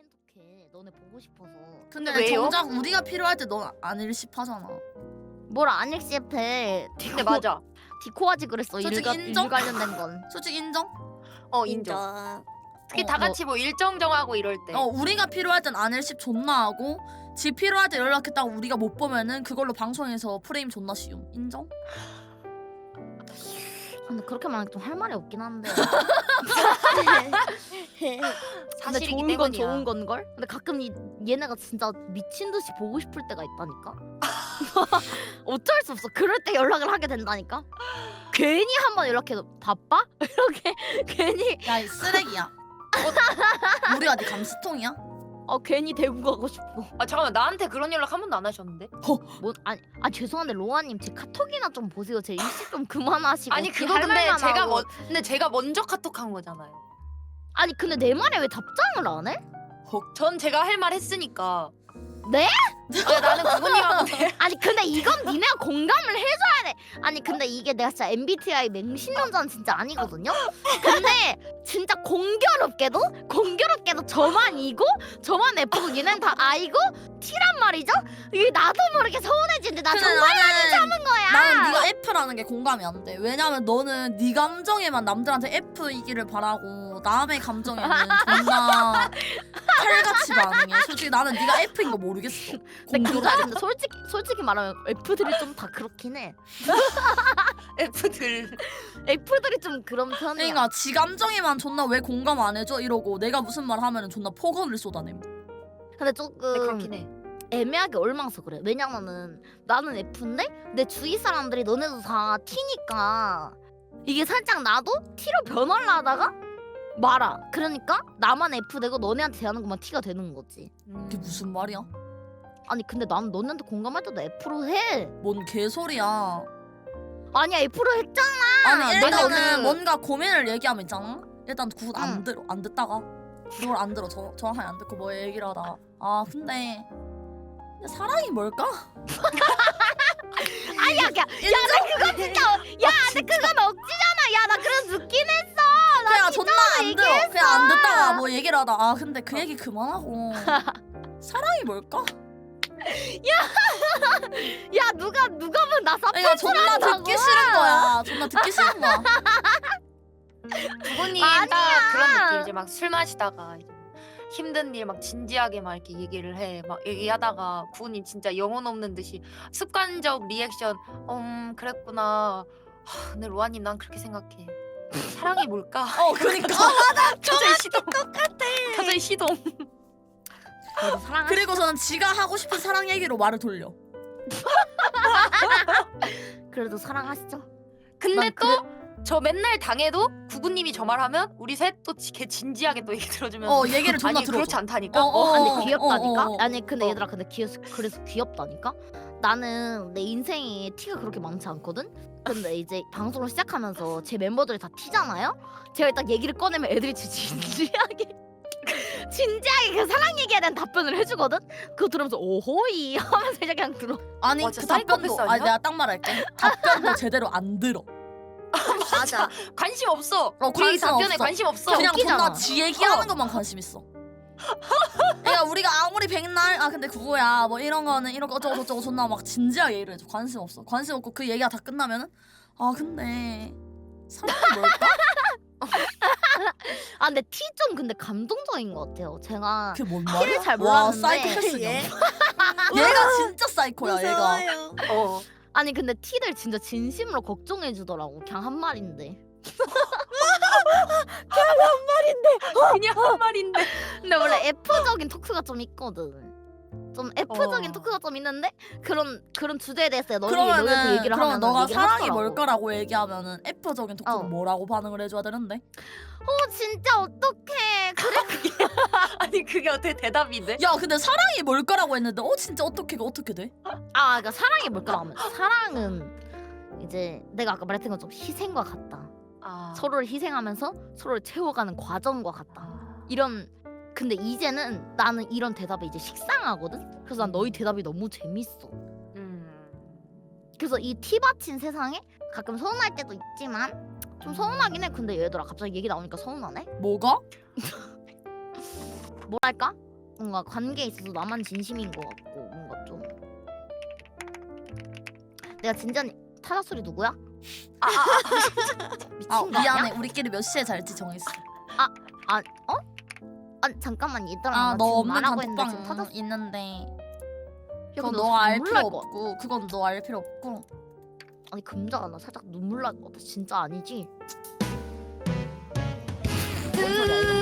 톡해. 너네 보고 싶어서. 근데 왜요? 정작 우리가 필요할 때 넌 안 일십하잖아. 뭘 안 일시해. 근데 맞아. 디코하지 그랬어. 솔직히 인정? 일 관련된 건. 솔직히 인정? 인정. 특히 어, 다 같이 뭐 일정 정하고 이럴 때. 우리가 필요할 땐 안 일십 존나 하고 지 필요할 때 연락했다고 우리가 못 보면은 그걸로 방송에서 프레임 존나 씌움. 인정? 근데 그렇게 말하니까 좀 할 말이 없긴 한데. 근데 사실이기 좋은 건 때문이야. 좋은 건 걸. 근데 가끔 얘네가 진짜 미친 듯이 보고 싶을 때가 있다니까. 어쩔 수 없어. 그럴 때 연락을 하게 된다니까. 괜히 한번 연락해도 바빠? 이렇게 괜히 야, 이 쓰레기야. 우리가 네 감수통이야? 괜히 대구 가고 싶어. 아 잠깐만 나한테 그런 연락 한 번도 안 하셨는데? 뭐 죄송한데 로아님 제 카톡이나 좀 보세요. 제 일시 좀 그만하시고. 아니 어떻게 그거 할 근데 말만 제가 하고. 근데 제가 먼저 카톡한 거잖아요. 아니 근데 내 말에 왜 답장을 안 해? 전 제가 할 말 했으니까. 네? 아, 나는 그분이랑 아니 근데 이건 니네가 공감을 해줘야 돼. 아니 근데 이게 내가 진짜 MBTI 맹신론자는 진짜 아니거든요. 근데 진짜 공교롭게도 저만 E고 저만 F고 얘는 다 I고 T란 말이죠. 이게 나도 모르게 서운해지는데 나 근데 정말 나는 참은 거야. 나는 네가 F라는 게 공감이 안 돼. 왜냐면 너는 네 감정에만 남들한테 F이기를 바라고 남의 감정에는 존나 칼같이 반응해. 솔직히 나는 네가 F인 거 모르겠어. 근데 공교롭게. 근데 솔직히 말하면 F들이 좀 다 그렇긴 해. F들. F들이 좀 그런 편이야. 그러니까 지 감정에만 존나 왜 공감 안 해줘 이러고 내가 무슨 말 하면은 존나 폭언을 쏟아냄. 근데 네, 조금 그렇긴 해. 애매하게 얽망서 그래. 왜냐면은 나는 F인데 내 주위 사람들이 너네도 다 T니까 이게 살짝 나도 T로 변화를 하다가 말아. 그러니까 나만 F 되고 너네한테 대하는 것만 T가 되는 거지. 그게 무슨 말이야? 아니 근데 나는 너네한테 공감할 때도 F로 해. 뭔 개소리야. 아니야 F로 했잖아. 아니 내가 일단은 오늘 뭔가 고민을 얘기하면 있잖아. 일단 그거 안 응. 들어. 안 듣다가 그걸 안 들어. 정확하게 안 듣고 뭐 얘기를 하다가 아 근데 사랑이 뭘까? 아니야 나 그거 진짜 야 근데 그건 억지잖아. 야 나 그래서 듣긴 했어. 그냥 존나 안 들어. 얘기했어. 그냥 안 듣다가 뭐 얘기를 하다 아 근데 그 얘기 그만하고 사랑이 뭘까? 야 누가 보나 그러니까 존나 듣기 싫은 거야. 존나 듣기 싫은 거야. 부모님 아니야. 딱 그런 느낌. 이제 막 술 마시다가 이제 힘든 일 막 진지하게 막 이렇게 얘기를 해. 막 얘기하다가 부모님 진짜 영혼 없는 듯이 습관적 리액션. 그랬구나. 근데 로아님 난 그렇게 생각해. 사랑이 뭘까? 그러니까. 표정이 시동. 똑같아. 표정이 시동. 그래도 사랑. 그리고 저는 지가 하고 싶은 사랑 얘기로 말을 돌려. 그래도 사랑하시죠. 근데 난 또 저 맨날 당해도 구구님이 저 말하면 우리 셋 또 걔 진지하게 또 얘기 들어주면서 얘기를 존나 아니 들어줘. 그렇지 않다니까. 아니 귀엽다니까? 어. 아니 근데 어. 얘들아 근데 그래서 귀엽다니까? 나는 내 인생에 T가 그렇게 많지 않거든? 근데 이제 방송을 시작하면서 제 멤버들이 다 T잖아요? 제가 딱 얘기를 꺼내면 애들이 진지하게 그 사랑 얘기에 대한 답변을 해주거든? 그거 들으면서 오호이 하면서 이제 그냥 들어. 아니 와, 그 진짜 답변도 사이코패스 아니야? 내가 딱 말할게. 답변도 제대로 안 들어. 맞아. 관심 없어. 우리 관심 답변에 없어. 관심 없어. 그냥 웃기잖아. 존나 지 얘기하는 것만 관심 있어. 그러니까 우리가 아무리 백날 근데 그거야 뭐 이런 거는 이런 거 어쩌고 존나 막 진지하게 얘기를 해줘. 관심 없어. 관심 없고 그 얘기가 다 끝나면은 근데 사랑이 뭘까? 근데 T 좀 근데 감동적인 것 같아요. 제가 그게 뭔 말이야? T를 잘 와 몰랐는데 사이코패스냐. 얘가 진짜 사이코야 얘가. 어. 아니 근데 T들 진짜 진심으로 걱정해주더라고. 그냥 한 말인데. 그냥 한 말인데. 근데 원래 F적인 토크가 좀 있거든. 좀 F적인 어. 토크가 좀 있는데 그런 주제에 대해서 너희들 얘기를 그러면 하면 너가 얘기를 사랑이 하더라고. 뭘까라고 얘기하면은 F적인 토크는 어. 뭐라고 반응을 해줘야 되는데? 진짜 어떡해. 그래. 아니 그게 어떻게 대답인데? 야 근데 사랑이 뭘까라고 했는데 진짜 어떻게 돼? 그러니까 사랑이 뭘까라고 하면 사랑은 이제 내가 아까 말했던 건 좀 희생과 같다. 서로를 희생하면서 서로를 채워가는 과정과 같다. 이런. 근데 이제는 나는 이런 대답에 이제 식상하거든. 그래서 난 너희 대답이 너무 재밌어. 그래서 이 티 받친 세상에 가끔 서운할 때도 있지만 좀 서운하긴 해. 근데 얘들아 갑자기 얘기 나오니까 서운하네. 뭐가? 뭐랄까? 뭔가 관계에 있어서 나만 진심인 것 같고 뭔가 좀 내가 진짜 타자 소리 누구야? 미친 아 거 아니야? 미안해. 우리끼리 몇 시에 잘지 정했어. 아니 잠깐만 얘들아 아 나 너 지금 없는 말하고 있는데 지금 단톡방 타자 있는데 야, 그건 근데 너가 알 눈물 필요 날 것 같아. 없고 그건 너 알 필요 없고. 아니 금자가 나 살짝 눈물 날 것 같아 진짜 아니지? 뭔 소리야, 이거?